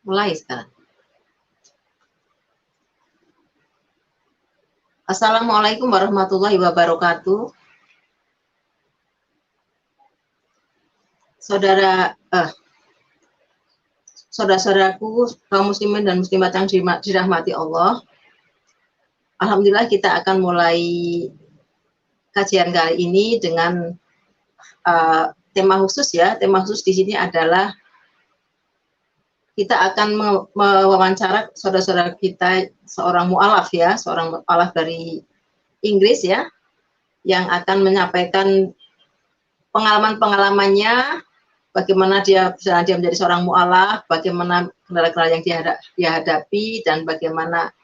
Mulai sekarang. Assalamualaikum warahmatullahi wabarakatuh. Saudara-saudaraku, kaum muslimin dan muslimat yang dirahmati Allah. Alhamdulillah kita akan mulai kajian kali ini dengan tema khusus ya. Tema khusus di sini adalah kita akan mewawancara saudara-saudara kita, seorang mu'alaf ya, seorang mu'alaf dari Inggris ya, yang akan menyampaikan pengalaman-pengalamannya, bagaimana dia menjadi seorang mu'alaf, bagaimana kendala-kendala yang dia hadapi, dan bagaimana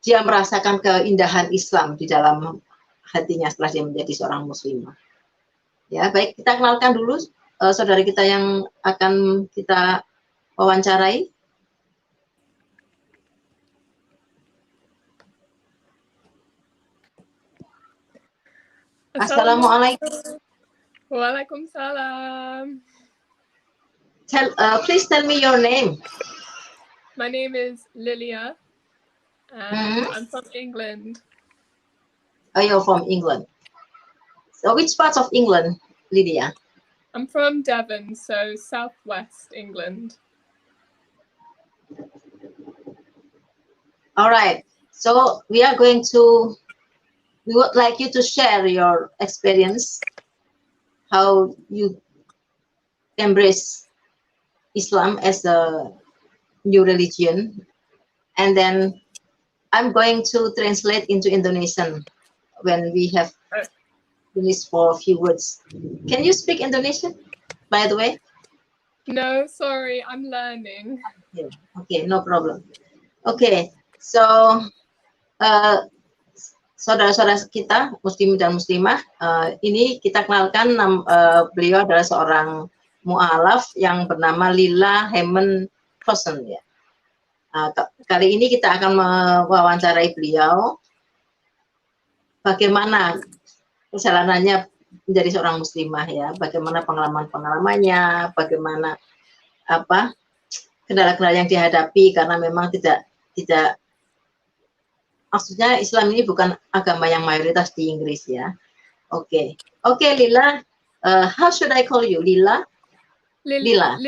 dia merasakan keindahan Islam di dalam hatinya setelah dia menjadi seorang muslimah. Ya, baik, kita kenalkan dulu saudari kita yang akan kita wawancarai. Assalamualaikum. Waalaikumsalam. Please tell me your name. My name is Lilia, and I'm from England. Oh, you're from England. So which parts of England, Lydia? I'm from Devon, so southwest England. All right. So we would like you to share your experience, how you embrace Islam as a new religion, and then I'm going to translate into Indonesian when we have finished for a few words. Can you speak Indonesian, by the way? No, sorry, I'm learning. Okay, no problem. Okay, so saudara-saudara kita, muslim dan muslimah, ini kita kenalkan beliau adalah seorang mu'alaf yang bernama Lila Hemen Hosen ya. Kali ini kita akan mewawancarai beliau bagaimana perjalanannya menjadi seorang muslimah ya, bagaimana pengalamannya, bagaimana kendala-kendala yang dihadapi, karena memang tidak maksudnya Islam ini bukan agama yang mayoritas di Inggris ya. Oke, Lila, how should I call you? Lila? Lilia.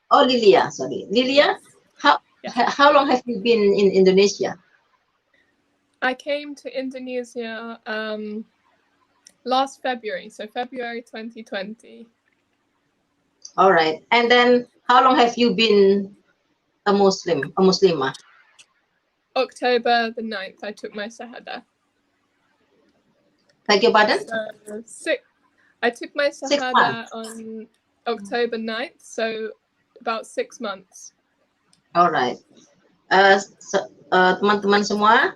Oh, Lilia, sorry. Lilia, how long have you been in Indonesia? I came to Indonesia last February, so February 2020. All right. And then how long have you been a Muslimah? October the 9th, I took my Shahada. Beg your pardon? I took my Shahada on October 9th, so about 6 months. All right. Teman-teman semua,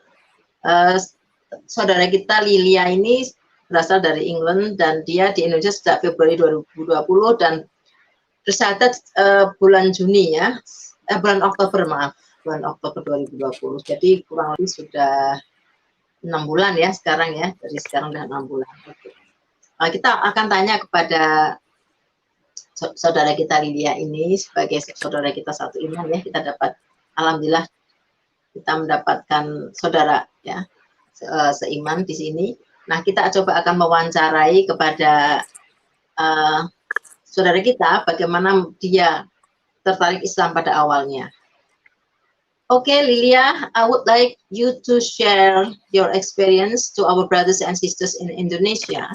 saudara kita Lilia ini berasal dari England dan dia di Indonesia sejak Februari 2020 dan tercatat bulan Juni ya, bulan Oktober 2020. Jadi kurang lebih sudah 6 bulan ya sekarang ya, dari sekarang udah 6 bulan. Kita akan tanya kepada saudara kita Lilia ini sebagai saudara kita satu iman ya, kita dapat alhamdulillah kita mendapatkan saudara ya seiman di sini. Nah, kita coba akan mewawancarai kepada saudara kita bagaimana dia tertarik Islam pada awalnya. Okay, Lilia, I would like you to share your experience to our brothers and sisters in Indonesia.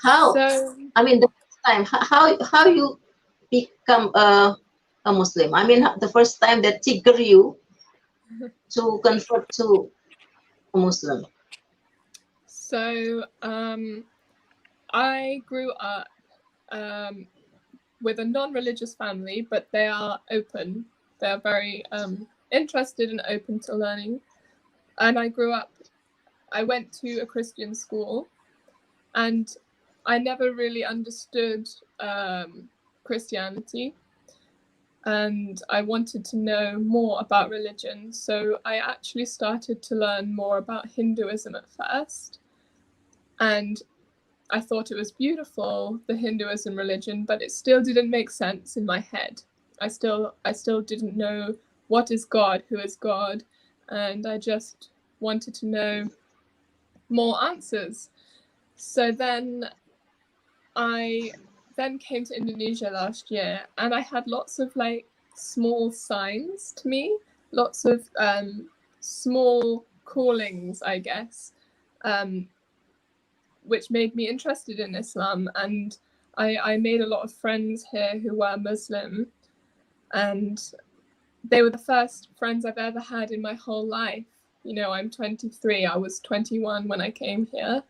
How, So I mean, the first time, how you become a Muslim? I mean, the first time that trigger you to convert to a Muslim. So I grew up with a non-religious family, but they are open. They are very interested and open to learning. And I went to a Christian school, and I never really understood Christianity. And I wanted to know more about religion. So I actually started to learn more about Hinduism at first. And I thought it was beautiful, the Hinduism religion, but it still didn't make sense in my head. I still didn't know what is God, who is God, and I just wanted to know more answers. So then I came to Indonesia last year, and I had lots of like small signs to me, lots of small callings, I guess, which made me interested in Islam. And I made a lot of friends here who were Muslim, and they were the first friends I've ever had in my whole life. You know, I'm 23, I was 21 when I came here,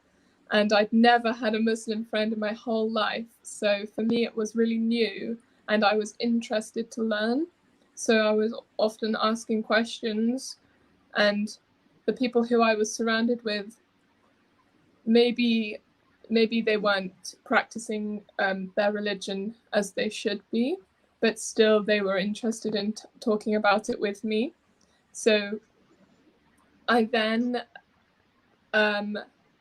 and I'd never had a Muslim friend in my whole life. So for me, it was really new, and I was interested to learn. So I was often asking questions, and the people who I was surrounded with, maybe they weren't practicing their religion as they should be, but still they were interested in talking about it with me. So I then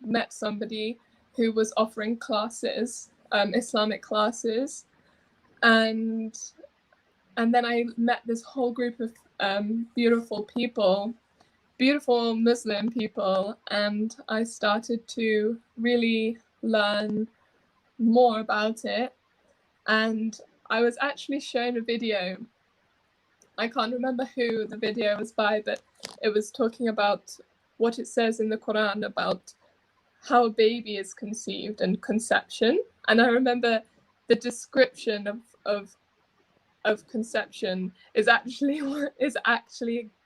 met somebody who was offering classes, Islamic classes, and then I met this whole group of beautiful people, beautiful Muslim people, and I started to really learn more about it. And I was actually shown a video. I can't remember who the video was by, but it was talking about what it says in the Quran about how a baby is conceived and conception. And I remember the description of conception is actually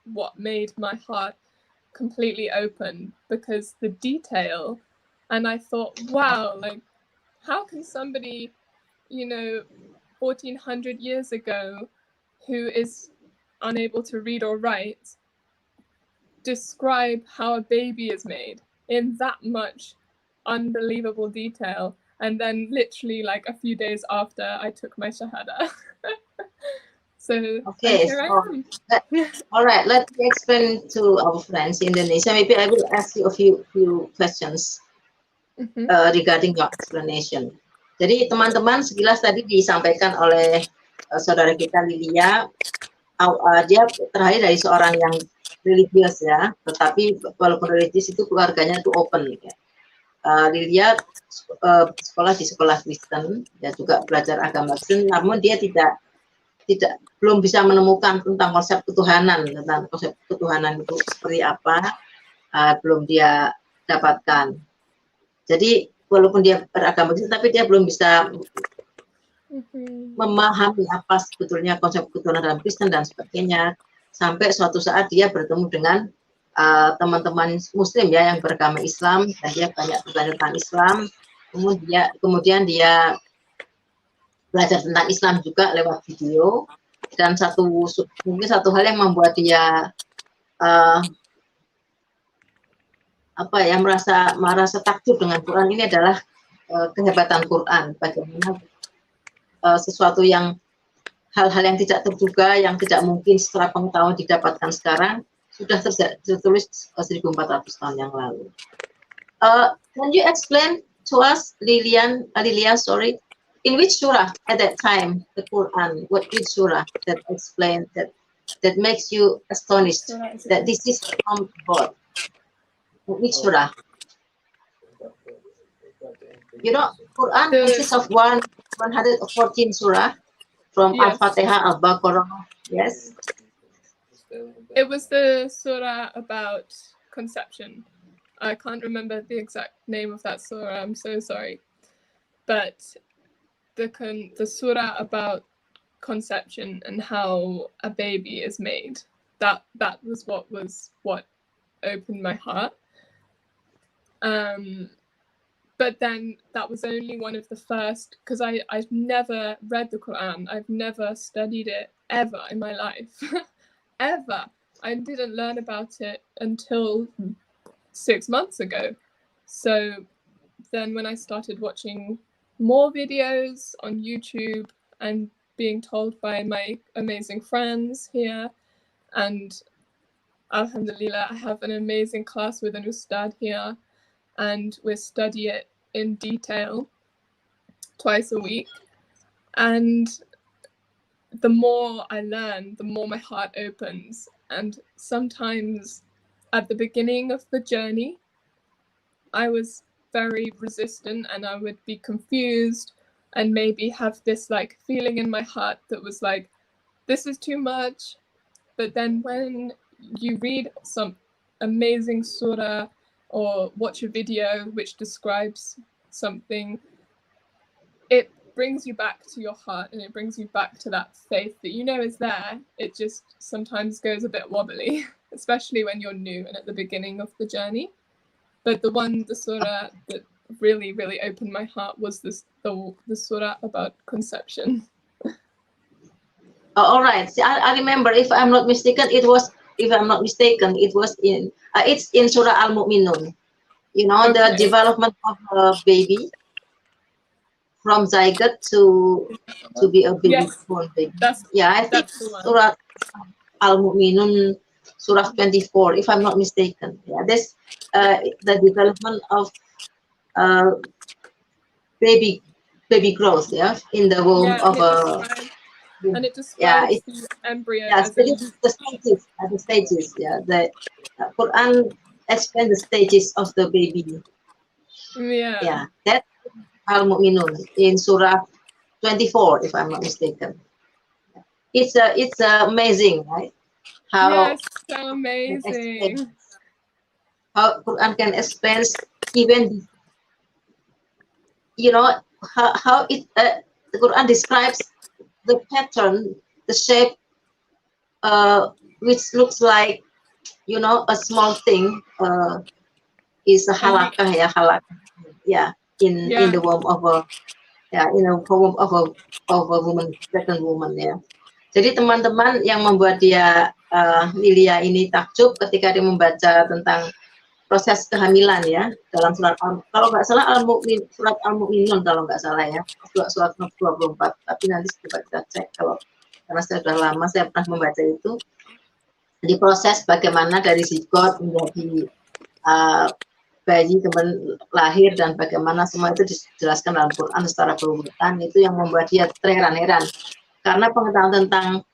what made my heart completely open, because the detail. And I thought, wow, like, how can somebody, 1400 years ago, who is unable to read or write, describe how a baby is made in that much unbelievable detail? And then literally like a few days after, I took my Shahada. So, Okay, here I am. All right, let me explain to our friends in Indonesia. Maybe I will ask you a few questions regarding your explanation. Jadi teman-teman, sekilas tadi disampaikan oleh saudara kita Lilia, dia terhadir dari seorang yang religius ya, tetapi walaupun religius itu keluarganya itu open. Ya. Lilia sekolah di sekolah Kristen, dia juga belajar agama Kristen, namun dia belum bisa menemukan tentang konsep ketuhanan itu seperti apa, belum dia dapatkan. Jadi walaupun dia beragama Kristen, tapi dia belum bisa memahami apa sebetulnya konsep ketuhanan dalam Kristen dan sebagainya, sampai suatu saat dia bertemu dengan teman-teman Muslim ya yang beragama Islam, dan dia banyak belajar tentang Islam. Kemudian dia belajar tentang Islam juga lewat video. Dan mungkin satu hal yang membuat dia merasa takjub dengan Quran ini adalah kehebatan Quran. Bagaimana sesuatu hal-hal yang tidak terduga, yang tidak mungkin setelah pengetahuan didapatkan sekarang, sudah tertulis 1400 tahun yang lalu. Can you explain to us, Lilia, sorry, in which surah at that time the Quran? Which surah that explained that makes you astonished that this is from God? Which surah? You know, Quran consists of 114 surah, from Al-Fatihah, Al-Baqarah, Yes. It was the surah about conception. I can't remember the exact name of that surah. I'm so sorry, but the surah about conception and how a baby is made. That was what opened my heart. But then that was only one of the first, because I've never read the Quran. I've never studied it ever in my life. Ever. I didn't learn about it until 6 months ago. So then when I started watching more videos on YouTube and being told by my amazing friends here, and alhamdulillah, I have an amazing class with an ustad here, and we study it in detail twice a week. And the more I learn, the more my heart opens. And sometimes at the beginning of the journey, I was very resistant and I would be confused and maybe have this like feeling in my heart that was like, this is too much. But then when you read some amazing surah or watch a video which describes something, it brings you back to your heart and it brings you back to that faith that you know is there. It just sometimes goes a bit wobbly, especially when you're new and at the beginning of the journey. But the surah that really, really opened my heart was the surah about conception. All right. See, I remember, if I'm not mistaken, it was in it's in Surah Al-Mu'minun. You know, the development of a baby from zygote to be a baby, born baby. I think Surah Al-Mu'minun, Surah 24, if I'm not mistaken. Yeah, this the development of baby growth, in the womb of a. And it describes the embryo as the stages. The Quran explains the stages of the baby. That Al-Mu'minun in Surah 24, if I'm not mistaken. It's amazing, right? How so amazing. How Quran can explain even, how it the Quran describes the pattern, the shape, which looks like, a small thing, is a halakah, in the womb of a womb of a woman, pregnant woman, Jadi teman-teman yang membuat dia Lilia ini takjub ketika dia membaca tentang proses kehamilan, dalam surat, kalau nggak salah surat Al-Mu'minun, kalau nggak salah, surat 24, tapi nanti coba kita cek, karena saya sudah lama saya pernah membaca itu, di proses bagaimana dari zigot menjadi bayi, kemudian lahir, dan bagaimana semua itu dijelaskan dalam Quran secara berurutan. Itu yang membuat dia terheran-heran, karena pengetahuan tentang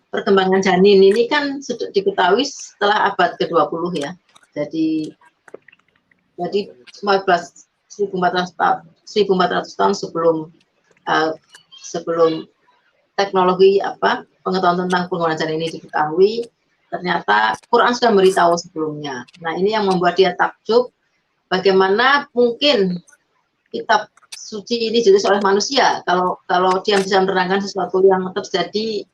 perkembangan janin ini kan sudah diketahui setelah abad ke-20, Jadi 1400 tahun sebelum teknologi pengetahuan tentang penggunaan janin ini diketahui, ternyata Quran sudah memberitahu sebelumnya. Nah, ini yang membuat dia takjub, bagaimana mungkin kitab suci ini ditulis oleh manusia kalau dia bisa menerangkan sesuatu yang terjadi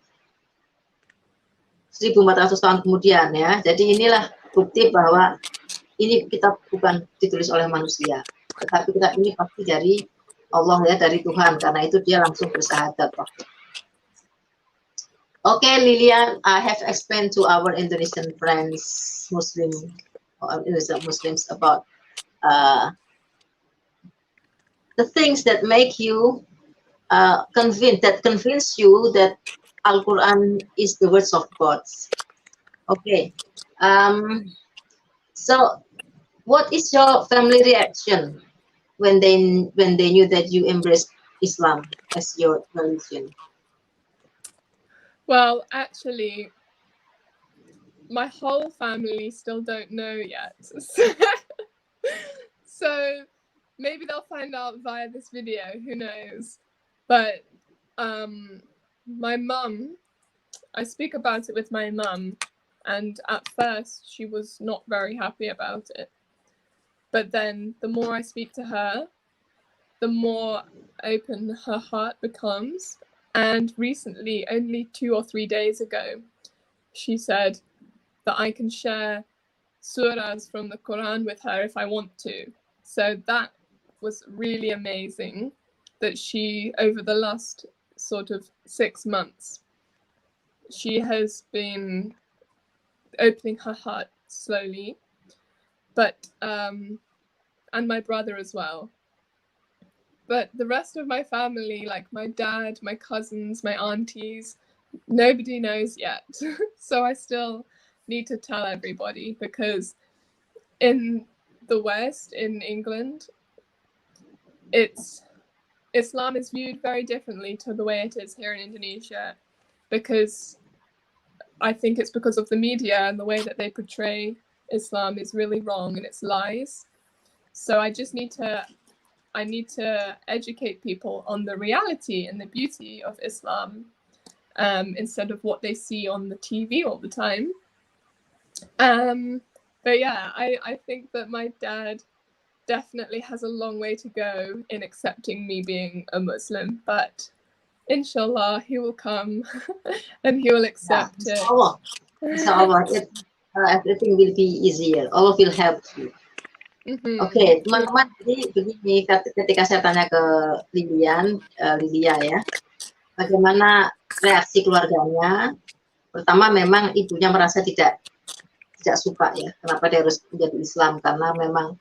1400 tahun kemudian, Jadi inilah bukti bahwa ini kitab bukan ditulis oleh manusia, tetapi kitab ini pasti dari Allah, dari Tuhan, karena itu dia langsung bersyahadat. Okay, Lilian, I have explained to our Indonesian friends, Muslims, about the things that make you convince you that Al-Quran is the words of God. Okay. So, what is your family reaction when they knew that you embraced Islam as your religion? Well, actually, my whole family still don't know yet. So maybe they'll find out via this video, who knows. But my mum speak about it with my mum, and at first she was not very happy about it. But then the more I speak to her, the more open her heart becomes. And recently, only 2 or 3 days ago, she said that I can share surahs from the Quran with her if I want to. So that was really amazing, that she, over the last sort of 6 months, she has been opening her heart slowly. But and my brother as well. But the rest of my family, like my dad, my cousins, my aunties, nobody knows yet. So I still need to tell everybody, because in the West, in England, Islam is viewed very differently to the way it is here in Indonesia, because I think it's because of the media and the way that they portray Islam is really wrong and it's lies. So I need to educate people on the reality and the beauty of Islam, instead of what they see on the TV all the time. But yeah, I think that my dad definitely has a long way to go in accepting me being a Muslim, but inshallah he will come and he will accept it. Inshallah, everything will be easier. Allah will help you. Oke, teman-teman, jadi begini, ketika saya tanya ke Lydia ya, bagaimana reaksi keluarganya? Pertama, memang ibunya merasa tidak suka ya, kenapa dia harus menjadi Islam, karena memang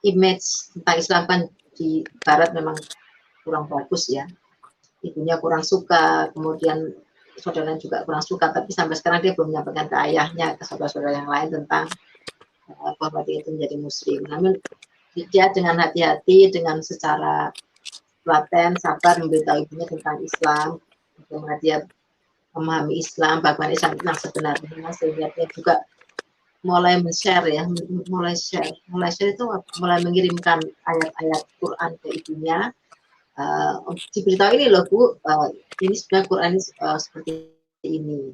image tentang Islam kan di Barat memang kurang bagus ya. Ibunya kurang suka, kemudian saudaranya juga kurang suka, tapi sampai sekarang dia belum menyampaikan ke ayahnya, ke saudara-saudara yang lain tentang bahwa dia itu menjadi Muslim. Namun dia dengan hati-hati, dengan secara telaten, sabar memberitahu ibunya tentang Islam, bagaimana dia memahami Islam, bagaimana Islam yang sebenarnya, sehingga dia juga mulai men-share ya, mulai share itu mulai mengirimkan ayat-ayat Quran ke ibunya. Diberitahu ini loh Bu, ini sebenarnya Quran ini seperti ini.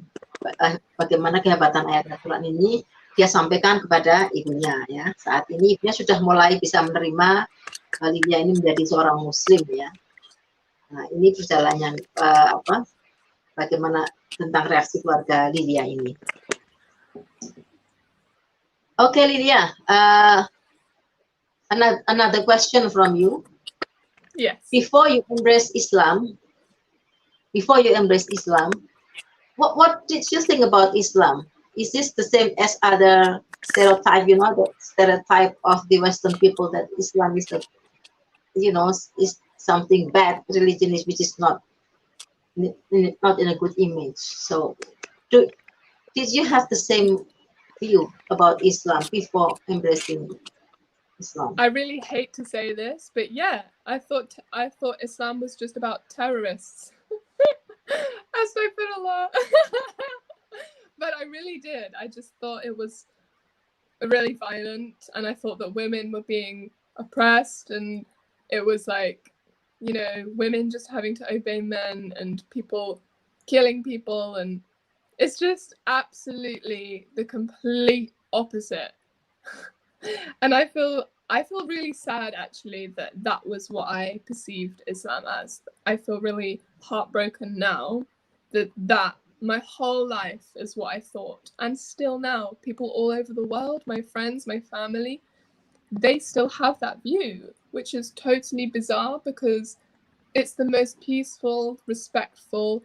Bagaimana kehebatan ayat Quran ini dia sampaikan kepada ibunya ya. Saat ini ibunya sudah mulai bisa menerima Lydia ini menjadi seorang Muslim ya. Nah, ini perjalanan bagaimana tentang reaksi keluarga Lydia ini. Okay, Lydia, another question from you. Yes. Before you embrace Islam, what did you think about Islam? Is this the same as other stereotype, the stereotype of the Western people that Islam is is something bad religion, which is not in a good image. So, did you have the same view about Islam before embracing Islam? I really hate to say this, but yeah, I thought Islam was just about terrorists. Astaghfirullah. But I really did. I just thought it was really violent, and I thought that women were being oppressed, and it was like, women just having to obey men and people killing people, and it's just absolutely the complete opposite. And I feel really sad actually that was what I perceived Islam as. I feel really heartbroken now that my whole life is what I thought. And still now, people all over the world, my friends, my family, they still have that view, which is totally bizarre because it's the most peaceful, respectful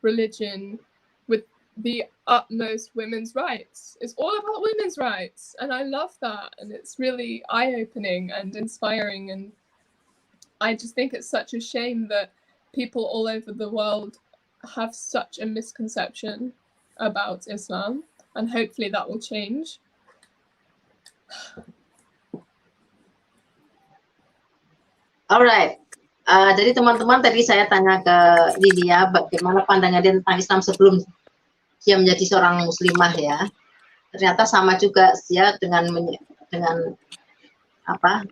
religion with the utmost women's rights. It's all about women's rights, and I love that, and it's really eye-opening and inspiring, and I just think it's such a shame that people all over the world have such a misconception about Islam, and hopefully that will change. Alright, jadi teman-teman tadi saya tanya ke Lydia bagaimana pandangan dia tentang Islam sebelum dia menjadi seorang muslimah ya. Ternyata sama juga dia dengan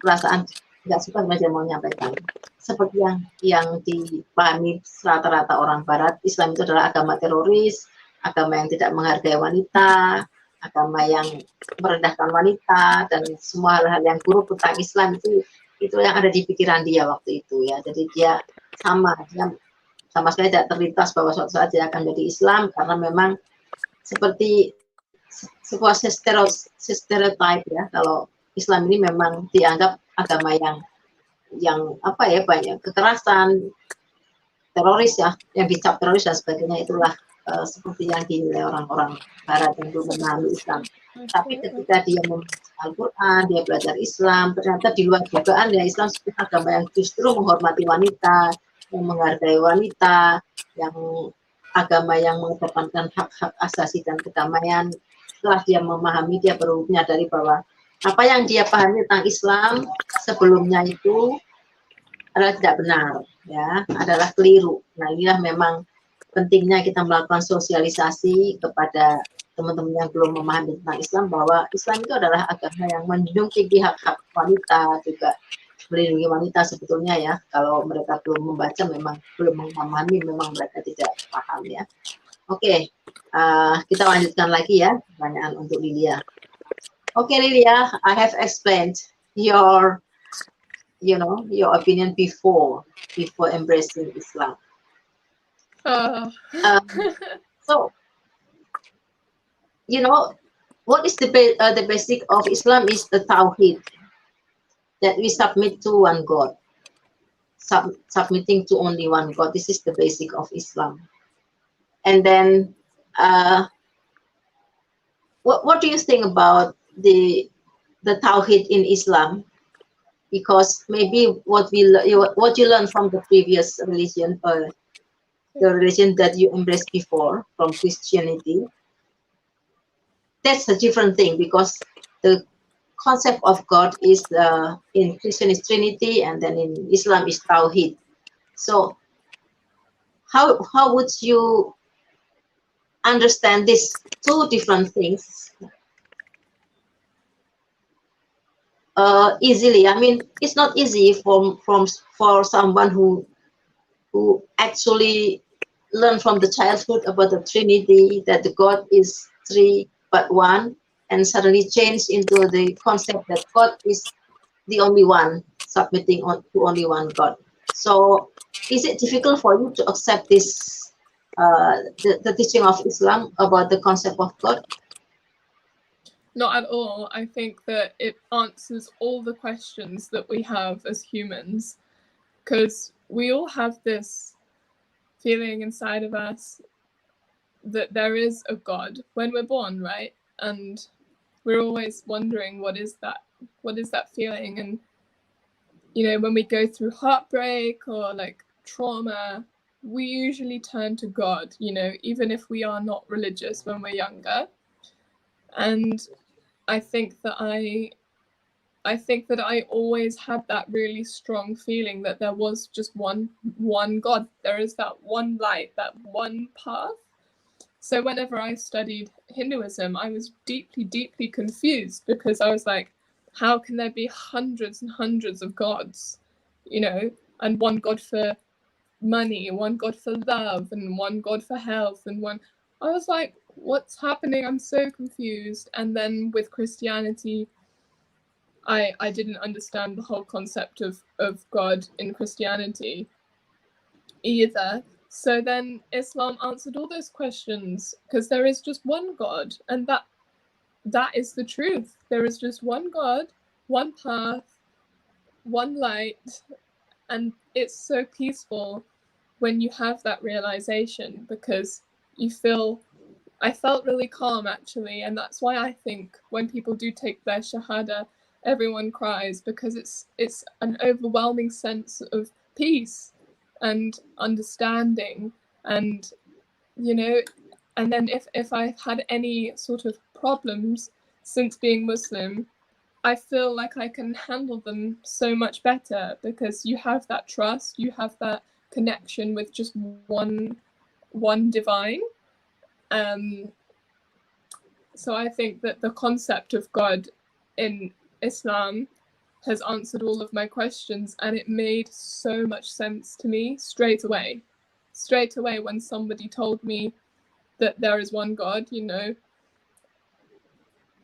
perasaan nggak suka saja mau menyampaikan. Seperti yang dipahami rata-rata orang Barat, Islam itu adalah agama teroris, agama yang tidak menghargai wanita, agama yang merendahkan wanita, dan semua hal-hal yang buruk tentang Islam itu yang ada di pikiran dia waktu itu ya. Jadi dia sama sekali tidak terlintas bahwa suatu saat dia akan menjadi Islam, karena memang seperti sebuah stereotype ya, kalau Islam ini memang dianggap agama yang apa ya, banyak kekerasan, teroris ya, yang dicap teroris dan sebagainya. Itulah seperti yang dinilai orang-orang Barat yang belum memahami Islam. Tapi ketika dia membaca Al-Quran, dia belajar Islam, ternyata di luar dugaan ya, Islam sebagai agama yang justru menghormati wanita, yang menghargai wanita, yang agama yang mengedepankan hak-hak asasi dan kedamaian. Setelah dia memahami, dia baru menyadari bahwa apa yang dia pahami tentang Islam sebelumnya itu adalah tidak benar, ya, adalah keliru. Nah, inilah memang pentingnya kita melakukan sosialisasi kepada teman-teman yang belum memahami tentang Islam, bahwa Islam itu adalah agama yang menjunjung tinggi hak-hak wanita, juga melindungi wanita sebetulnya ya. Kalau mereka belum membaca, memang belum memahami, memang mereka tidak paham ya. Oke, kita lanjutkan lagi ya, pertanyaan untuk Lilia. Oke, Lilia, I have explained your opinion before embracing Islam. So, what is the basic of Islam is the Tawhid, that we submit to one God, submitting to only one God. This is the basic of Islam. And then, what do you think about the Tawhid in Islam? Because maybe what you learned from the previous religion, or the religion that you embraced before from Christianity, that's a different thing, because the concept of God is in Christian is Trinity, and then in Islam is Tawhid. So how would you understand these two different things easily? I mean, it's not easy for someone who actually learn from the childhood about the Trinity, that the God is three but one, and suddenly change into the concept that God is the only one, submitting to only one God. So is it difficult for you to accept this, the teaching of Islam about the concept of God? Not at all. I think that it answers all the questions that we have as humans, because we all have this feeling inside of us that there is a God when we're born, right? And we're always wondering, what is that feeling? And when we go through heartbreak or like trauma, we usually turn to God, even if we are not religious when we're younger. And I think that I always had that really strong feeling that there was just one God. There is that one light, that one path. So whenever I studied Hinduism, I was deeply, deeply confused, because I was like, how can there be hundreds and hundreds of gods, and one God for money, one God for love, and one God for health, and one. I was like, what's happening? I'm so confused. And then with Christianity, I didn't understand the whole concept of God in Christianity either. So then Islam answered all those questions, because there is just one God, and that is the truth. There is just one God, one path, one light, and it's so peaceful when you have that realization, because I felt really calm actually, and that's why I think when people do take their shahada, everyone cries, because it's an overwhelming sense of peace and understanding. And and then if I've had any sort of problems since being Muslim, I feel like I can handle them so much better, because you have that trust, you have that connection with just one divine. So I think that the concept of God in Islam has answered all of my questions, and it made so much sense to me straight away. Straight away, when somebody told me that there is one God, you know,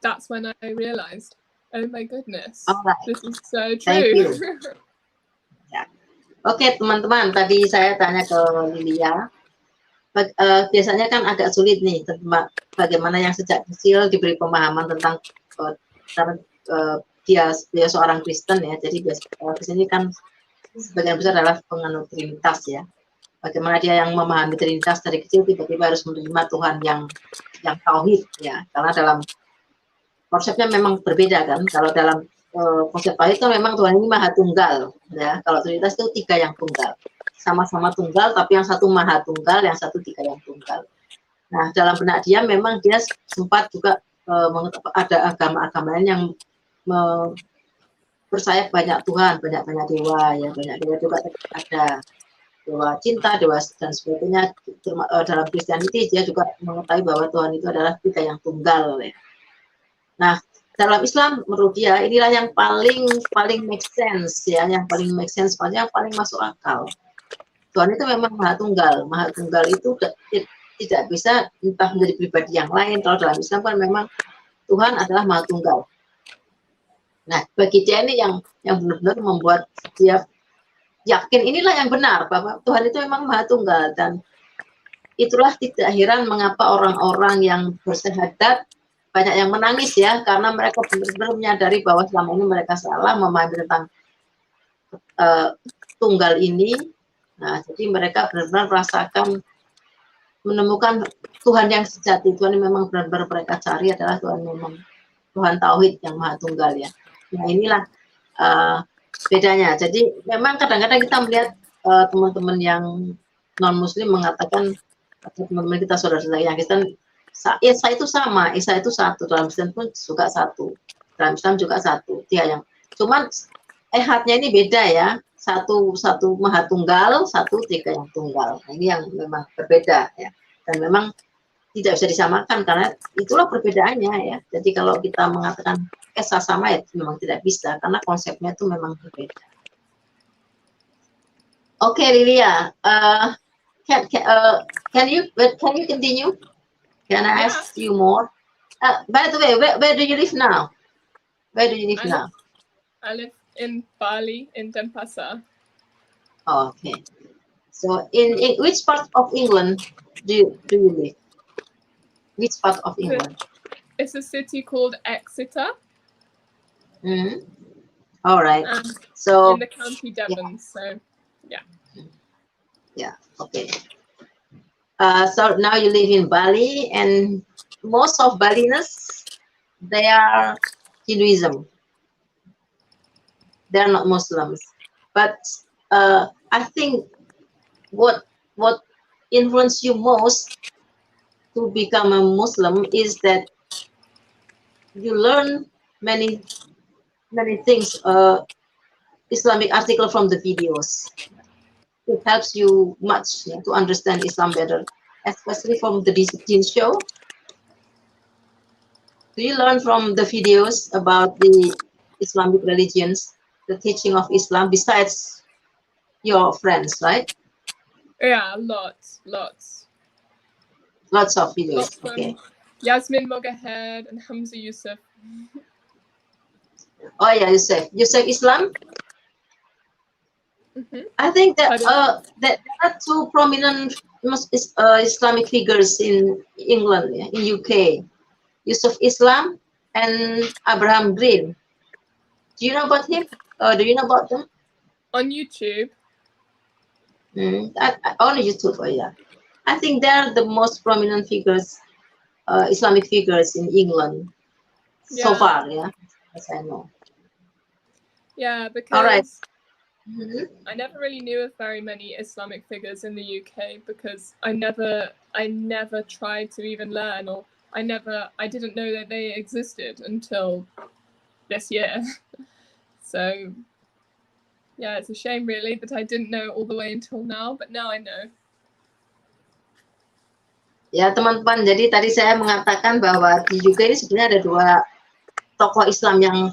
that's when I realized, oh my goodness, this is so true. Thank you. Ya. Oke, teman-teman, tadi saya tanya ke Lilia, biasanya kan agak sulit nih, bagaimana yang sejak kecil diberi pemahaman tentang karena dia seorang Kristen ya, jadi di sini kan sebagian besar adalah penganut Trinitas ya. Bagaimana dia yang memahami Trinitas dari kecil tiba-tiba harus menerima Tuhan yang tauhid ya, karena dalam konsepnya memang berbeda kan. Kalau dalam konsep tauhid itu memang Tuhan ini maha tunggal ya. Kalau Trinitas itu tiga yang tunggal, sama-sama tunggal tapi yang satu maha tunggal, yang satu tiga yang tunggal. Nah, dalam benak dia memang dia sempat juga ada agama-agama lain yang percaya banyak Tuhan, banyak dewa ya, banyak dewa juga ada dewa cinta, dewa dan sebagainya. Dalam Kristianiti dia juga mengetahui bahwa Tuhan itu adalah tiga yang tunggal ya. Nah, dalam Islam menurut dia inilah yang paling make sense ya, yang paling make sense, yang paling masuk akal. Tuhan itu memang maha tunggal. Maha tunggal itu tidak bisa entah menjadi pribadi yang lain. Kalau dalam Islam kan memang Tuhan adalah maha tunggal. Nah, bagi dia ini yang benar-benar membuat dia yakin inilah yang benar, bahwa Tuhan itu memang maha tunggal. Dan itulah tidak heran mengapa orang-orang yang bersyahadat banyak yang menangis ya, karena mereka benar-benar menyadari bahwa selama ini mereka salah memahami tentang tunggal ini. Nah, jadi mereka benar-benar merasakan menemukan Tuhan yang sejati. Tuhan yang memang benar-benar mereka cari adalah Tuhan memang Tuhan tauhid yang maha tunggal ya. Nah, inilah bedanya. Jadi memang kadang-kadang kita melihat teman-teman yang non Muslim mengatakan, teman-teman kita saudara-saudara yang Kristen, Esa itu sama, Esa itu satu, dalam Islam pun juga satu, dalam Islam juga satu. Dia yang cuman ehadnya ini beda ya, satu maha tunggal, satu tiga yang tunggal. Nah, ini yang memang berbeda ya, dan memang tidak bisa disamakan karena itulah perbedaannya ya. Jadi kalau kita mengatakan Esa sama ya memang tidak bisa karena konsepnya itu memang berbeda. Oke, Lilia, can you continue? Can I ask you more? By the way, where do you live now? Where do you live now? I live in Bali, in Denpasar. Oh, okay. So, in which part of England do you live? Which part of England? It's a city called Exeter. Mm-hmm. All right. So in the county Devon. Yeah. So, yeah. Yeah. Okay. So now you live in Bali, and most of Balinese, they are Hinduism. They are not Muslims. But I think what influenced you most to become a Muslim is that you learn many things, Islamic article from the videos. It helps you much to understand Islam better, especially from the Discipline show. Do you learn from the videos about the Islamic religions, the teaching of Islam, besides your friends, right? Yeah, lots. Lots of videos. Lots okay. Yasmin Mogahed and Hamza Yusuf. Oh yeah, Yusuf Islam. Mm-hmm. I think that there are two prominent Islamic figures in England, in UK, Yusuf Islam and Abraham Green. Do you know about him? Do you know about them? On YouTube. On YouTube, yeah. I think they're the most prominent figures, Islamic figures in England so far, yeah, as I know. Yeah, because all right. I never really knew of very many Islamic figures in the UK because I never tried to even learn, or I didn't know that they existed until this year. So yeah, it's a shame really that I didn't know all the way until now, but now I know. Ya teman-teman, jadi tadi saya mengatakan bahwa di UK ini sebenarnya ada dua tokoh Islam yang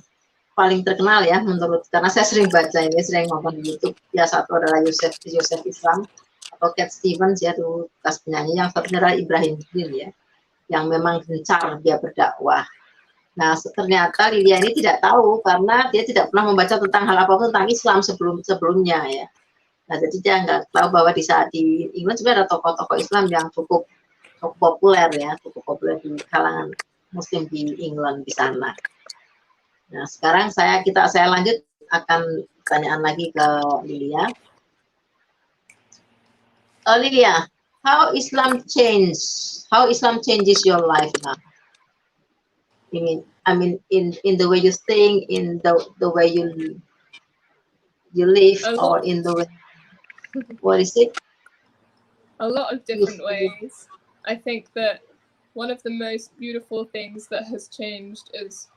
paling terkenal ya karena saya sering baca ini, sering nonton di YouTube. Ya satu adalah Yosef Islam atau Cat Stevens ya, tuh bekas penyanyi. Yang satunya adalah Ibrahim Din ya, yang memang gencar dia berdakwah. Nah ternyata Lilia ini tidak tahu karena dia tidak pernah membaca tentang hal apapun tentang Islam sebelumnya ya. Nah jadi dia nggak tahu bahwa di saat di England juga ada tokoh-tokoh Islam yang cukup populer ya, cukup populer di kalangan Muslim di England di sana. Nah sekarang saya lanjut akan pertanyaan lagi ke Lilia. Lilia, how Islam changes your life now? I mean in the way you think, in the way you live, or in the way, what is it? A lot of different ways. I think that one of the most beautiful things that has changed is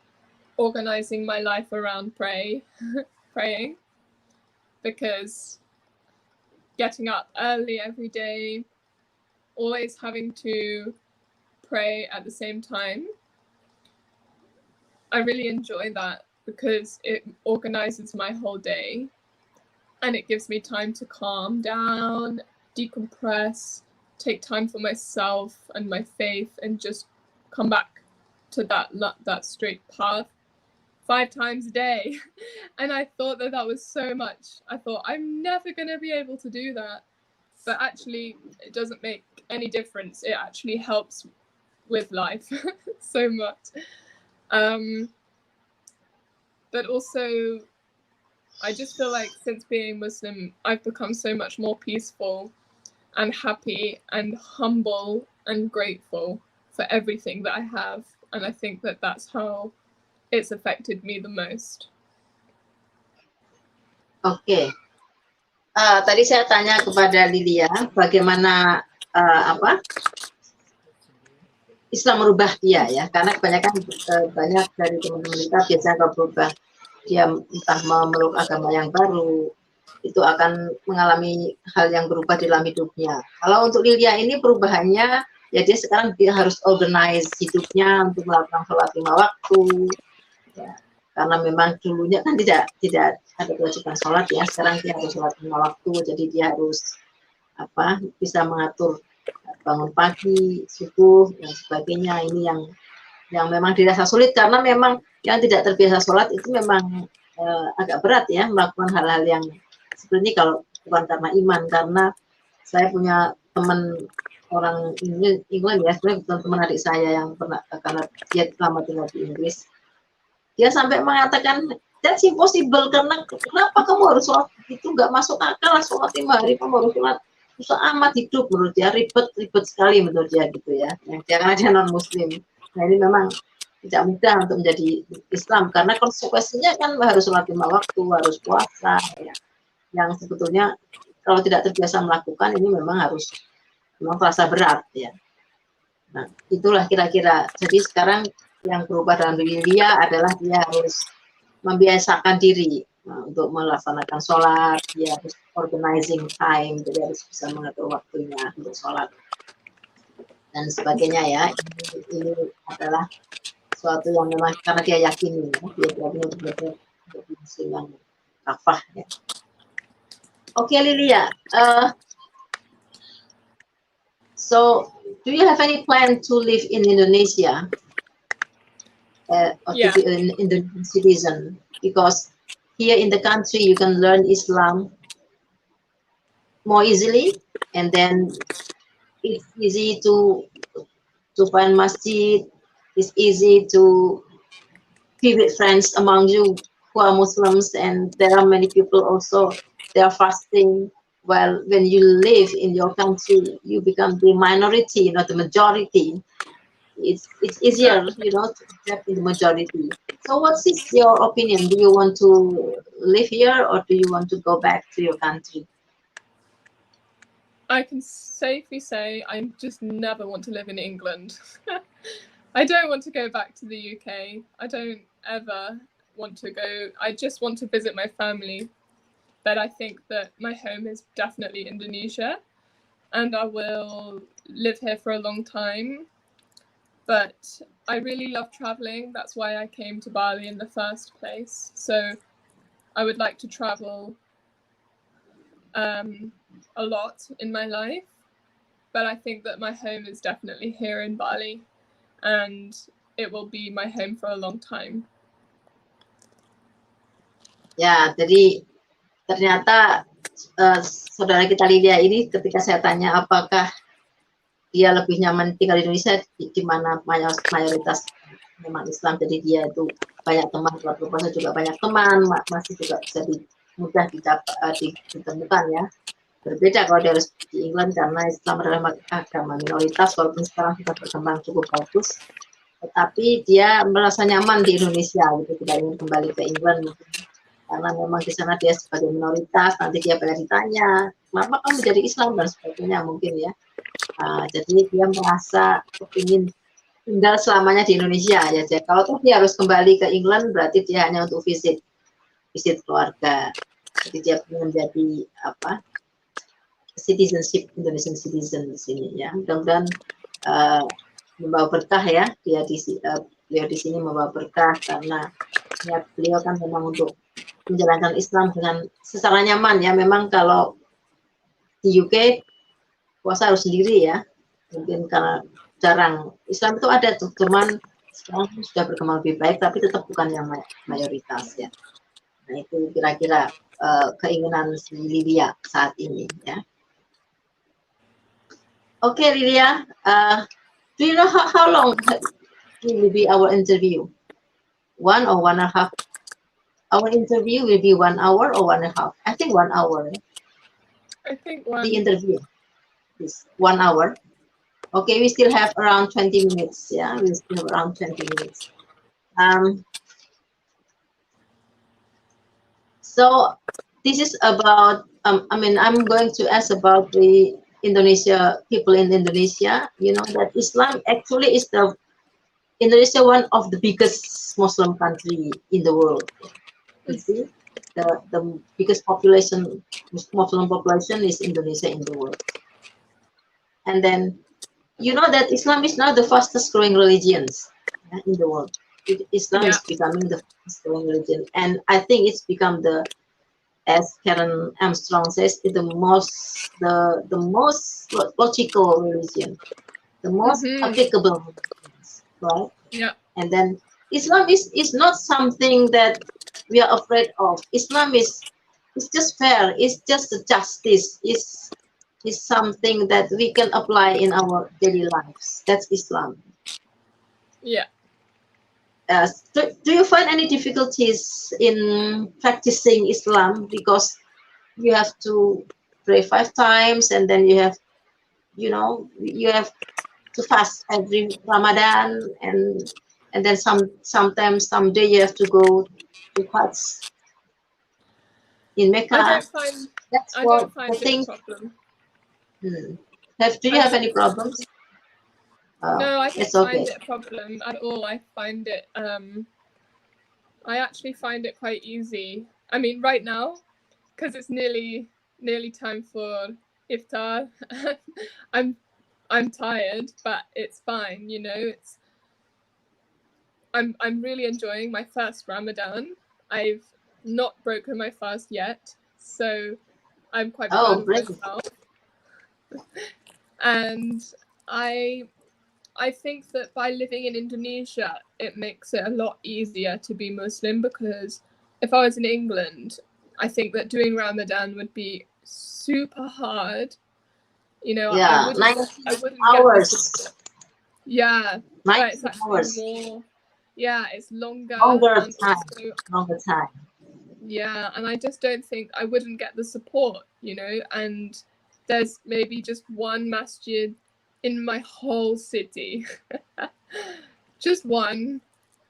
organizing my life around praying, because getting up early every day, always having to pray at the same time, I really enjoy that because it organizes my whole day and it gives me time to calm down, decompress, take time for myself and my faith, and just come back to that straight path 5 times a day. And I thought that was so much. I thought I'm never going to be able to do that. But actually, it doesn't make any difference. It actually helps with life so much. But also, I just feel like since being Muslim, I've become so much more peaceful and happy and humble and grateful for everything that I have. And I think that that's how it's affected me the most. Oke. Tadi saya tanya kepada Lilia bagaimana Islam merubah dia ya, karena kebanyakan banyak dari teman-teman kita biasanya kalau berubah dia entah memeluk agama yang baru, itu akan mengalami hal yang berubah dalam hidupnya. Kalau untuk Lilia ini perubahannya ya, dia sekarang dia harus organize hidupnya untuk melakukan sholat 5 waktu ya, karena memang dulunya kan tidak ada kewajiban sholat ya, sekarang dia harus sholat 5 waktu, jadi dia harus bisa mengatur bangun pagi, subuh dan sebagainya. Ini yang memang dirasa sulit karena memang yang tidak terbiasa sholat itu memang agak berat ya melakukan hal-hal yang seperti ini kalau bukan karena iman. Karena saya punya teman orang England ya, sebenarnya teman adik saya yang pernah, karena dia lama tinggal di Inggris, dia sampai mengatakan that's impossible, karena kenapa kamu harus sholat, itu nggak masuk akal lah, sholat 5 hari kamu harus sholat, susah amat hidup, menurut dia ribet sekali menurut dia gitu ya, karena dia non Muslim. Nah ini memang tidak mudah untuk menjadi Islam karena konsekuensinya kan harus sholat 5 waktu, harus puasa ya, yang sebetulnya kalau tidak terbiasa melakukan ini memang terasa berat ya. Nah itulah kira-kira. Jadi sekarang yang berubah dalam diri dia adalah dia harus membiasakan diri untuk melaksanakan sholat, dia harus organizing time, jadi harus bisa mengatur waktunya untuk sholat dan sebagainya ya. Ini adalah suatu yang memang karena dia yakini ya, dia yakini untuk Muslim yang kafah ya. Oke Lilia, so do you have any plan to live in Indonesia? Or to be an Indonesian citizen, because here in the country you can learn Islam more easily, and then it's easy to find masjid, it's easy to be with friends among you who are Muslims, and there are many people also, they are fasting. Well, when you live in your country, you become the minority, not the majority. It's easier, to accept the majority. So what is your opinion? Do you want to live here or do you want to go back to your country? I can safely say I just never want to live in England. I don't want to go back to the UK. I don't ever want to go. I just want to visit my family. But I think that my home is definitely Indonesia and I will live here for a long time. but I really love traveling. That's why I came to Bali in the first place. So I would like to travel a lot in my life, but I think that my home is definitely here in Bali, and it will be my home for a long time. Ya, jadi ternyata saudara kita Lydia ini ketika saya tanya apakah dia lebih nyaman tinggal di Indonesia di mana mayoritas memang Islam, jadi dia itu banyak teman, kalau berpuasa juga banyak teman, masih juga bisa mudah ditemukan ya. Berbeda kalau dia harus di England karena Islam adalah agama minoritas, walaupun sekarang sudah berkembang cukup bagus, tetapi dia merasa nyaman di Indonesia gitu, tidak ingin kembali ke England mungkin. Karena memang di sana dia sebagai minoritas, nanti dia banyak ditanya, kenapa kamu menjadi Islam dan sebagainya mungkin ya. Jadi dia merasa ingin tinggal selamanya di Indonesia ya. Jadi kalau tuh dia harus kembali ke England, berarti dia hanya untuk visit keluarga. Jadi dia menjadi citizenship, Indonesian citizen di sini ya. Mudah-mudahan membawa berkah ya. Beliau di sini membawa berkah karena niat beliau kan memang untuk menjalankan Islam dengan secara nyaman ya. Memang kalau di UK puasa harus sendiri ya, mungkin karena jarang. Islam itu ada tuh, cuman sekarang sudah berkembang lebih baik, tapi tetap bukan yang mayoritas ya. Nah itu kira-kira keinginan si Lydia saat ini ya. Okay, Lydia, do you know how long will be our interview? 1 or 1.5? Our interview will be 1 hour or 1.5? I think 1 hour. I think 1. The interview is 1 hour. Okay, we still have around 20 minutes. Yeah, we still have around 20 minutes. So this is about, I'm going to ask about the people in Indonesia. You know that Islam actually is Indonesia one of the biggest Muslim country in the world. You see, the biggest Muslim population is Indonesia in the world. And then, you know that Islam is now the fastest growing religions in the world. Islam is becoming the fastest growing religion. And I think it's become as Karen Armstrong says, the most logical religion, the most applicable religion, right? Yeah. And then Islam is not something that we are afraid of. Islam is just fair. It's just justice. It's something that we can apply in our daily lives. That's Islam. Yeah. Do you find any difficulties in practicing Islam because you have to pray 5 times and then you have to fast every Ramadan and then sometimes someday you have to go to Hajj in Mecca? I don't find it a problem. Do you have any problems? No, I don't find it a problem at all. I find it, I actually find it quite easy. I mean, right now, because it's nearly time for iftar, I'm tired, but it's fine. You know, I'm really enjoying my first Ramadan. I've not broken my fast yet, so I'm quite proud of myself. And I think that by living in Indonesia, it makes it a lot easier to be Muslim, because if I was in England, I think that doing Ramadan would be super hard. You know, yeah, I wouldn't hours. Yeah, 9 it's actually hours. More. Yeah, it's longer time. Yeah, and I just don't think I wouldn't get the support, you know, and there's maybe just one masjid in my whole city. Just one.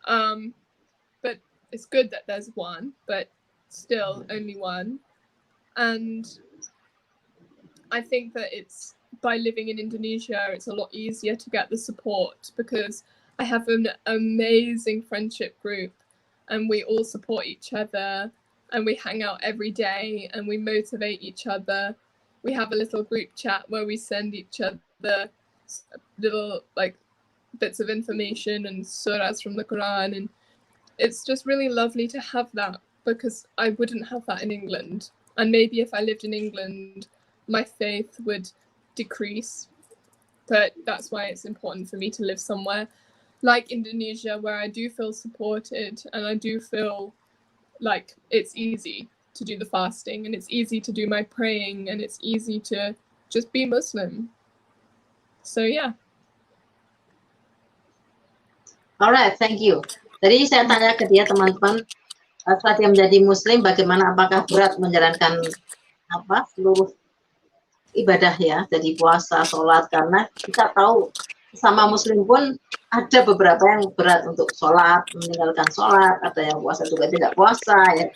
But it's good that there's one, but still only one. And I think that it's by living in Indonesia, it's a lot easier to get the support, because I have an amazing friendship group and we all support each other and we hang out every day and we motivate each other. We have a little group chat where we send each other little bits of information and surahs from the Quran, and it's just really lovely to have that, because I wouldn't have that in England. And maybe if I lived in England, my faith would decrease. But that's why it's important for me to live somewhere like Indonesia, where I do feel supported, and I do feel like it's easy to do the fasting, and it's easy to do my praying, and it's easy to just be Muslim. So yeah. Alright, thank you. Tadi saya tanya ke dia, teman-teman, setelah dia menjadi Muslim, bagaimana, apakah berat menjalankan seluruh ibadah ya, jadi puasa, sholat, karena kita tahu sama Muslim pun ada beberapa yang berat untuk sholat, meninggalkan sholat, ada yang puasa juga tidak puasa ya.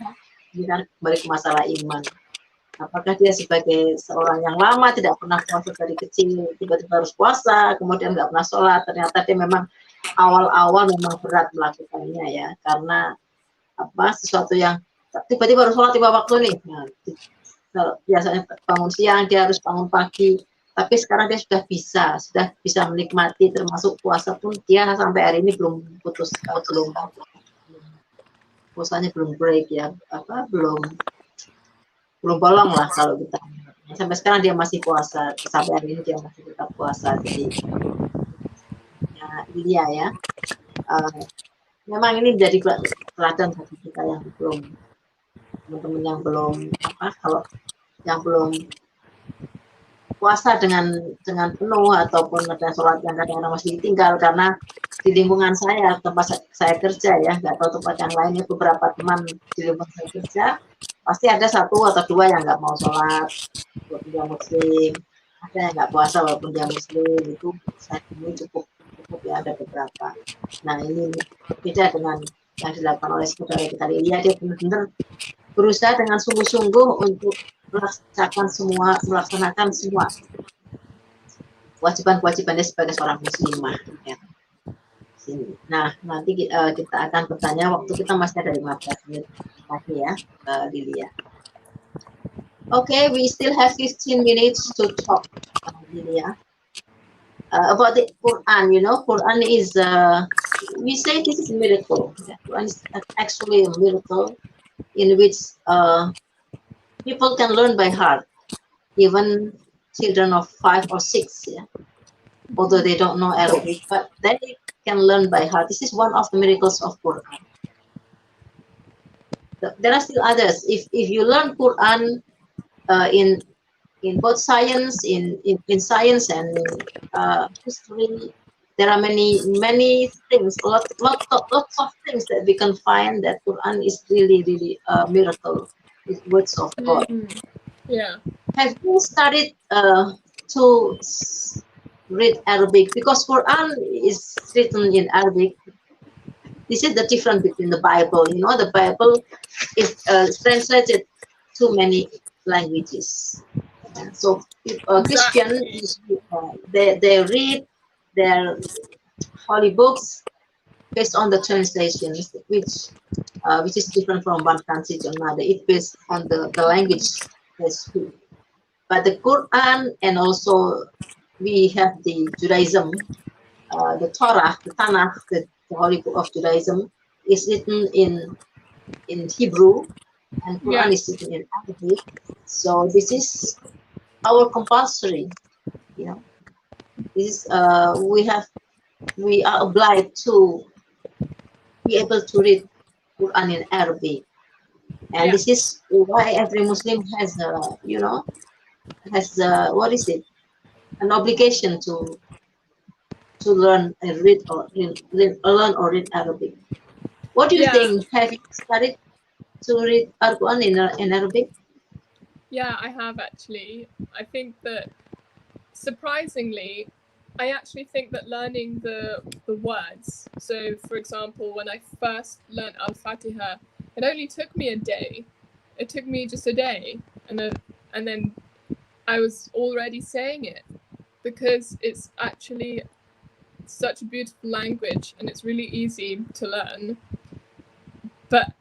Ini kan kembali ke masalah iman. Apakah dia sebagai seorang yang lama tidak pernah puasa dari kecil, tiba-tiba harus puasa, kemudian nggak pernah sholat, ternyata dia memang awal-awal memang berat melakukannya ya, karena sesuatu yang tiba-tiba harus sholat tiba waktu nih. Nah, biasanya bangun siang, dia harus bangun pagi, tapi sekarang dia sudah bisa menikmati, termasuk puasa pun dia sampai hari ini belum putus, puasanya belum break ya, belum bolong lah kalau kita. Sampai sekarang dia masih puasa, sampai hari ini dia masih tetap puasa. Jadi ya, ya. Memang ini menjadi teladan bagi kita yang belum, teman-teman yang belum kalau yang belum puasa dengan penuh, ataupun ada sholat yang kadang-kadang masih ditinggal, karena di lingkungan saya, tempat saya kerja ya, nggak tahu tempat yang lainnya, beberapa teman di lingkungan saya kerja pasti ada satu atau dua yang nggak mau sholat walaupun dia Muslim, ada yang nggak puasa walaupun dia Muslim, itu saya temui cukup ya, ada beberapa. Nah, ini beda dengan yang dilakukan oleh saudara kita Lilia. Dia benar-benar berusaha dengan sungguh-sungguh untuk melaksanakan semua kewajiban-kewajibannya sebagai seorang muslimah ya. Nah, nanti kita akan bertanya, waktu kita masih ada 15 menit lagi ya, Lilia. Okay, we still have 15 minutes to talk, Lilia. About the Quran, Quran is, we say this is a miracle. The Quran is actually a miracle in which people can learn by heart, even children of 5 or 6, yeah, although they don't know Arabic, but they can learn by heart. This is one of the miracles of Quran. There are still others. If you learn Quran in both science, in science and history, there are many things, lots of things that we can find that Quran is really a miracle. It's words of God. Yeah. Have you started to read Arabic? Because Quran is written in Arabic. This is the difference between the Bible. The Bible is translated to many languages. So Christians, they read their holy books based on the translations, which is different from one country to another. It's based on the language they speak. But the Quran, and also we have the Judaism, the Torah, the Tanakh, the holy book of Judaism, is written in Hebrew, and Quran is written in Arabic. So this is our compulsory, This is we are obliged to be able to read Quran in Arabic, and this is why every Muslim has an obligation to learn and read or read Arabic. What do you think? Have you started to read Quran in Arabic? Yeah, I have actually. I think that, surprisingly, I actually think that learning the words, so for example, when I first learned Al-Fatiha, it only took me a day. It took me just a day, and then I was already saying it, because it's actually such a beautiful language and it's really easy to learn. But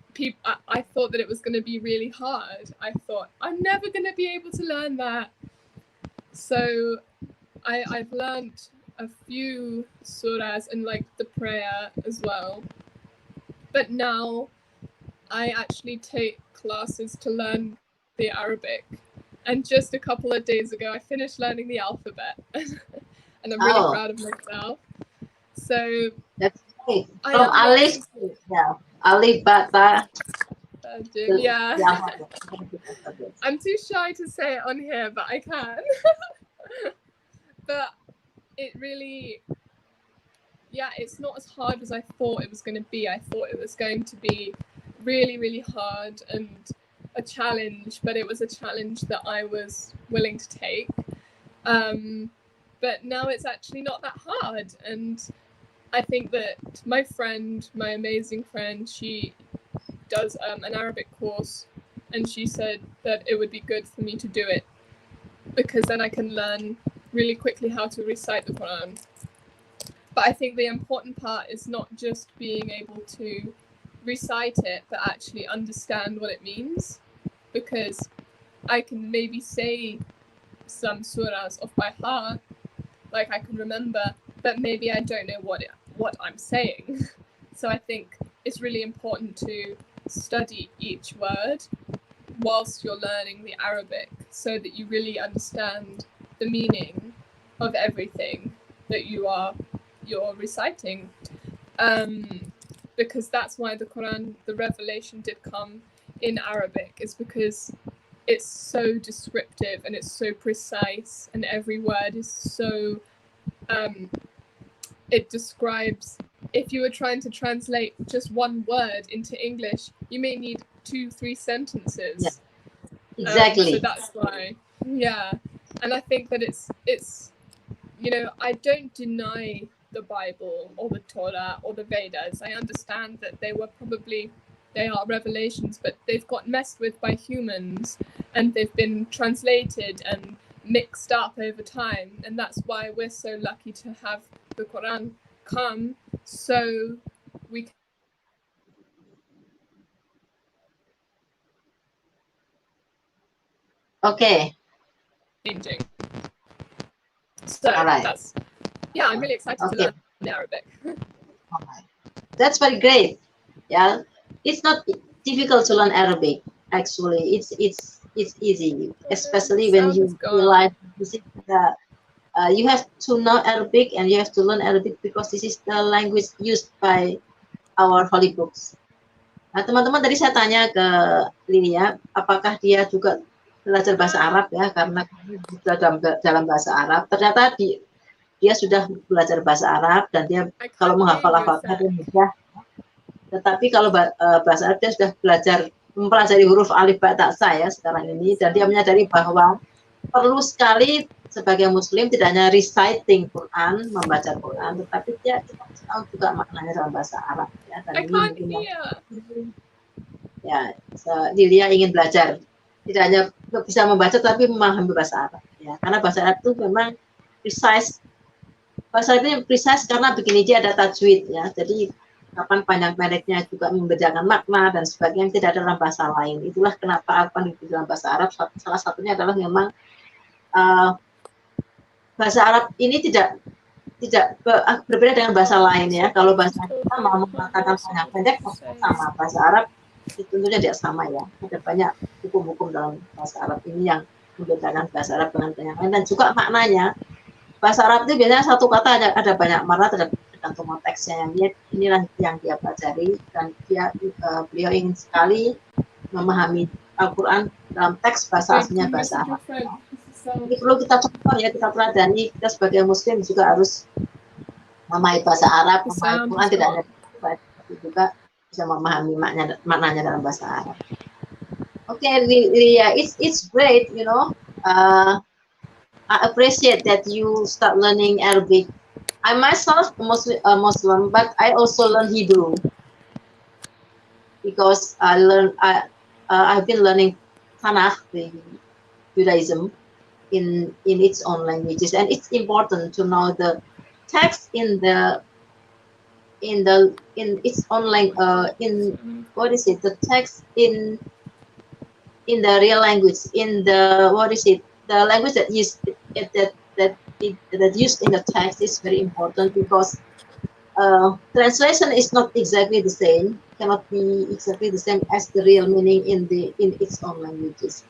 I thought that it was going to be really hard. I thought, I'm never going to be able to learn that. So I've learned a few surahs and like the prayer as well. But now I actually take classes to learn the Arabic. And just a couple of days ago, I finished learning the alphabet. And I'm really proud of myself. So that's great. From Alif, yeah, Alif, Bata. Yeah. I'm too shy to say it on here, but I can. But it really, yeah, it's not as hard as I thought it was going to be. I thought it was going to be really, really hard and a challenge, but it was a challenge that I was willing to take. But now it's actually not that hard. And I think that my friend, my amazing friend, she does an Arabic course, and she said that it would be good for me to do it because then I can learn really quickly how to recite the Quran. But I think the important part is not just being able to recite it, but actually understand what it means, because I can maybe say some surahs off by heart, like I can remember, but maybe I don't know what I'm saying. So I think it's really important to study each word whilst you're learning the Arabic so that you really understand the meaning of everything that you're reciting. Because that's why the Quran, the revelation did come in Arabic, is because it's so descriptive and it's so precise, and every word is so it describes. If you were trying to translate just one word into English, you may need 2-3 sentences. Yeah. Exactly. So that's why, yeah. And I think that it's you know, I don't deny the Bible or the Torah or the Vedas. I understand that they are revelations, but they've got messed with by humans, and they've been translated and mixed up over time, and that's why we're so lucky to have the Quran come, so we can. Okay. Changing. So that's, yeah, I'm really excited to learn Arabic. That's very great. Yeah, it's not difficult to learn Arabic. Actually, it's easy, especially when you realize you have to know Arabic and you have to learn Arabic because this is the language used by our holy books. Nah, teman-teman, tadi saya tanya ke Lilia, apakah dia juga belajar bahasa Arab ya, karena dalam bahasa Arab. Ternyata dia sudah belajar bahasa Arab dan dia kalau menghafal-hafalnya dia mudah. Tetapi kalau bahasa Arab dia sudah mempelajari huruf alif ba ta sa ya sekarang ini, dan dia menyadari bahwa perlu sekali sebagai muslim tidak hanya reciting Quran, membaca Quran, tetapi dia harus tahu juga maknanya dalam bahasa Arab ya. Dan ini ya, Lilia ingin belajar tidak hanya bisa membaca tapi memahami bahasa Arab ya, karena bahasa Arab itu memang precise. Bahasa Arab ini precise karena begini, dia ada tajwid ya, jadi kapan panjang pendeknya juga membedakan makna dan sebagainya, tidak ada dalam bahasa lain. Itulah kenapa apa di dalam bahasa Arab salah satunya adalah memang bahasa Arab ini tidak berbeda dengan bahasa lain ya. Kalau bahasa kita mau mengatakan panjang pendek sama, bahasa Arab itu tentunya tidak sama ya. Ada banyak hukum-hukum dalam bahasa Arab ini yang membedakan bahasa Arab dengan yang lain, dan juga maknanya. Bahasa Arab itu biasanya satu kata ada banyak makna tergantung konteksnya. Inilah yang dia pelajari, dan beliau ingin sekali memahami Al-Quran dalam teks bahasa aslinya bahasa Arab. Ini perlu kita contoh ya, kita teladani. Kita sebagai muslim juga harus memahami bahasa Arab, memahami Quran tidak hanya tapi juga bisa memahami maknanya dalam bahasa Arab. Okay, it's great, you know. I appreciate that you start learning Arabic. I myself a Muslim, but I also learn Hebrew because I've been learning Tanakh, the Judaism, in its own languages, and it's important to know the text in its own language. The text in the real language, in the the language that that used in the text is very important, because translation is not exactly the same, cannot be exactly the same as the real meaning in its own languages.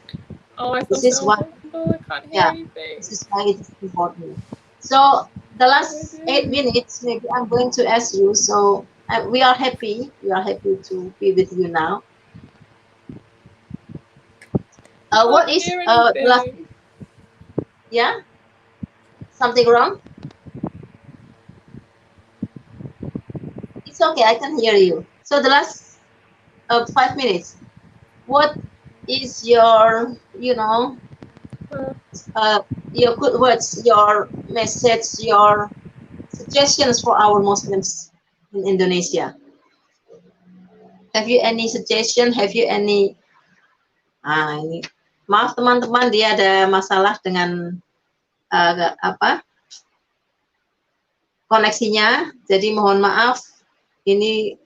Oh, I feel This is so why, uncomfortable. I can't hear yeah, anything. this is why it is important. So the What do I last 8 minutes, maybe I'm going to ask you. So we are happy. We are happy to be with you now. I What can't is hear the last? anything. Yeah, something wrong? It's okay. I can hear you. So the last 5 minutes. What is your, Uh, uh, your good words, your message, your suggestions for our Muslims in Indonesia? Have you any suggestion? Have you any? Ini, maaf teman-teman, dia ada masalah dengan apa koneksinya. Jadi mohon maaf. Ini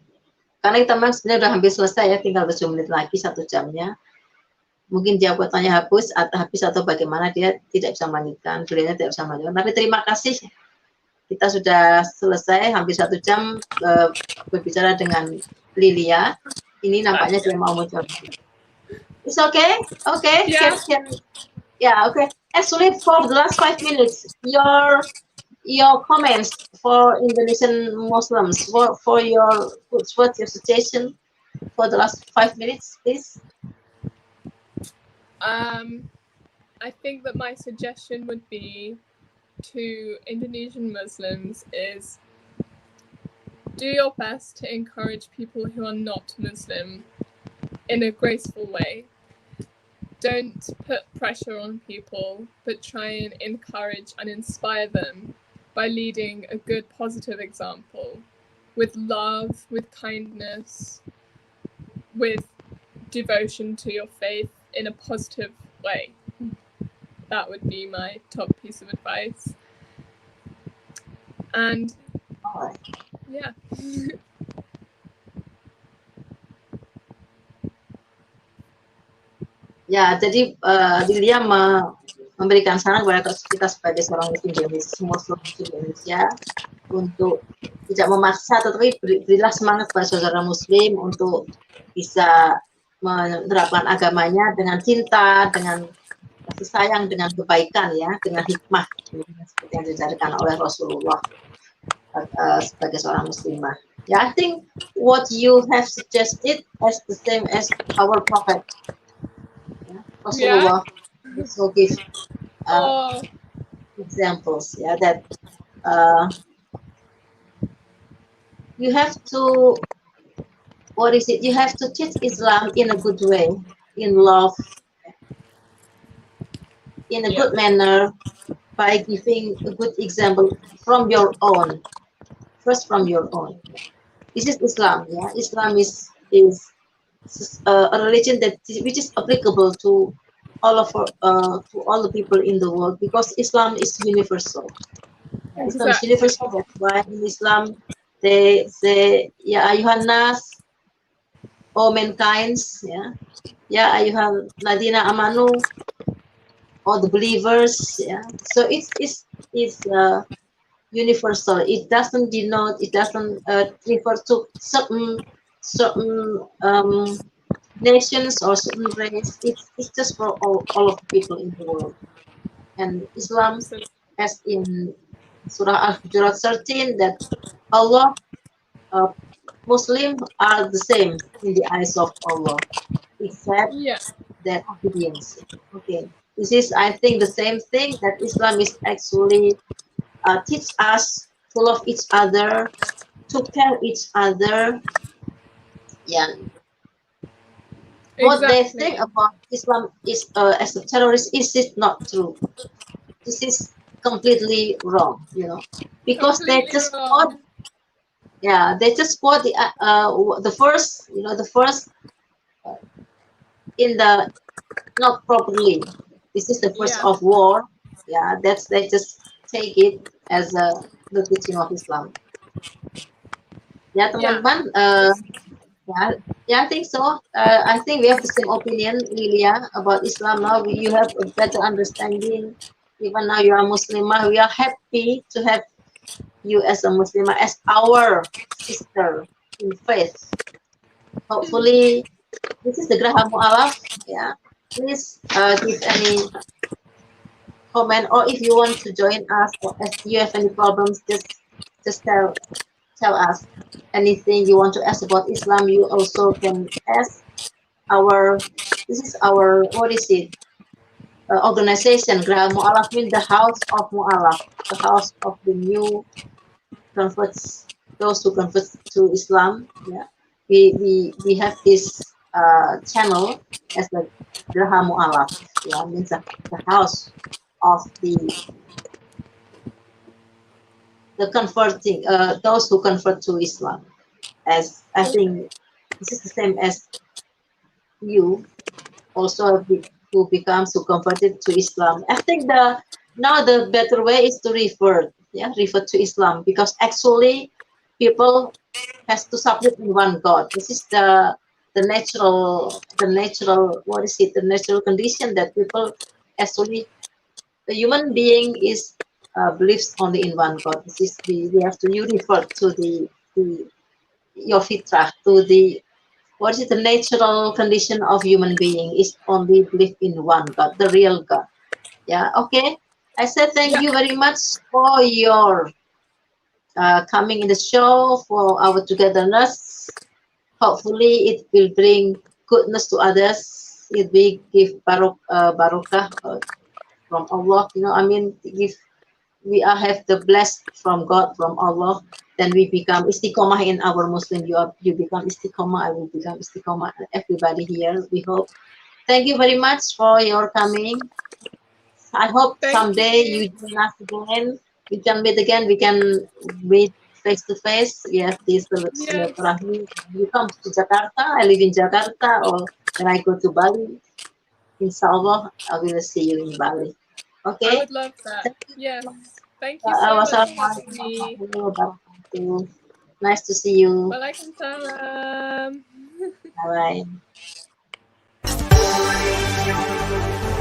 karena kita memang sebenarnya udah hampir selesai ya, tinggal 7 menit lagi 1 jamnya. Mungkin jawabannya habis atau bagaimana, dia tidak bisa melanjutkan, beliaunya tidak bisa melanjutkan. Tapi terima kasih, kita sudah selesai hampir 1 jam berbicara dengan Lilia. Ini nampaknya dia mau mencoba. It's okay, okay. yeah. Yeah, okay. Actually, for the last 5 minutes, your comments for Indonesian Muslims, for your what's your suggestion for the last 5 minutes, please? I think that my suggestion would be to Indonesian Muslims is do your best to encourage people who are not Muslim in a graceful way. Don't put pressure on people, but try and encourage and inspire them by leading a good, positive example with love, with kindness, with devotion to your faith in a positive way. That would be my top piece of advice. And yeah. Ya, jadi Lilia memberikan saran kepada kita sebagai seorang Muslim di Indonesia untuk tidak memaksa, tetapi berilah semangat kepada saudara Muslim untuk bisa menerapkan agamanya dengan cinta, dengan kasih sayang, dengan kebaikan, ya, dengan hikmah, seperti yang diajarkan oleh Rasulullah sebagai seorang Muslimah. Yeah, I think what you have suggested is the same as our Prophet. Rasulullah also give examples, yeah, that you have to, you have to teach Islam in a good way, in love, in a good manner, by giving a good example from your own, first from your own. This is Islam, yeah. Islam is a religion which is applicable to all the people in the world, because Islam is universal. Exactly. Islam is universal. That's why in Islam they say, "Ya ayuhan nas, all mankind, ya ayuhan ladina amanu, all the believers." Yeah. So it's universal. It doesn't denote. It doesn't refer to certain nations or certain race. It's just for all of the people in the world. And Islam, as in Surah Al-Hujurat 13, that Allah, Muslim are the same in the eyes of Allah, except their obedience. Okay, this is, I think, the same thing that Islam is actually teach us to love each other, to care each other. Yeah. What they think about Islam is as a terrorist is not true. This is completely wrong, because they just quote, they just quote the first, the first in the not properly. This is the first of war. Yeah, they just take it as the teaching of Islam. Ya, teman-teman. Yeah, I think so. I think we have the same opinion, Lilia, about Islam now. You have a better understanding Even now you are Muslimah, we are happy to have you as a Muslimah, as our sister in faith. Hopefully, this is the Graha Mu'alaf. Yeah. Please give any comment, or if you want to join us, or if you have any problems, just tell us anything you want to ask about Islam. You also can ask our. This is our, what is it? Organization. Graha Mu'alaf means the house of Mu'alaf, the house of the new converts, those who convert to Islam. Yeah, we have this channel as the Graha Mu'alaf. Yeah, means the house of the converting, those who convert to Islam. As I think this is the same as you also who becomes, who converted to Islam. I think now the better way is to refer to Islam, because actually people has to submit in one God. This is the natural, what is it, the natural condition that people actually, the human being is believes only in one God. This is we have to, you refer to the your fitrah, to the, what is it, the natural condition of human being is only believe in one God, the real God. Yeah, okay. I said thank Yeah. you very much for your coming in the show, for our togetherness. Hopefully it will bring goodness to others. It will give barakah from Allah. I mean, if we are have the blessed from God, from Allah, then we become istiqomah in our Muslim. You become istiqomah, I will become istiqomah. Everybody here, we hope. Thank you very much for your coming. I hope Thank someday you. you join us again. We can meet again. We can meet face to face. We have this Yes, silaturahmi. You come to Jakarta. I live in Jakarta, or when I go to Bali, inshallah, I will see you in Bali. I Okay. would love that. Thank you. Yes. Thank you so much for having Wassalamualaikum me. warahmatullahi wabarakatuh. Nice to see you. Waalaikumsalam. Bye bye.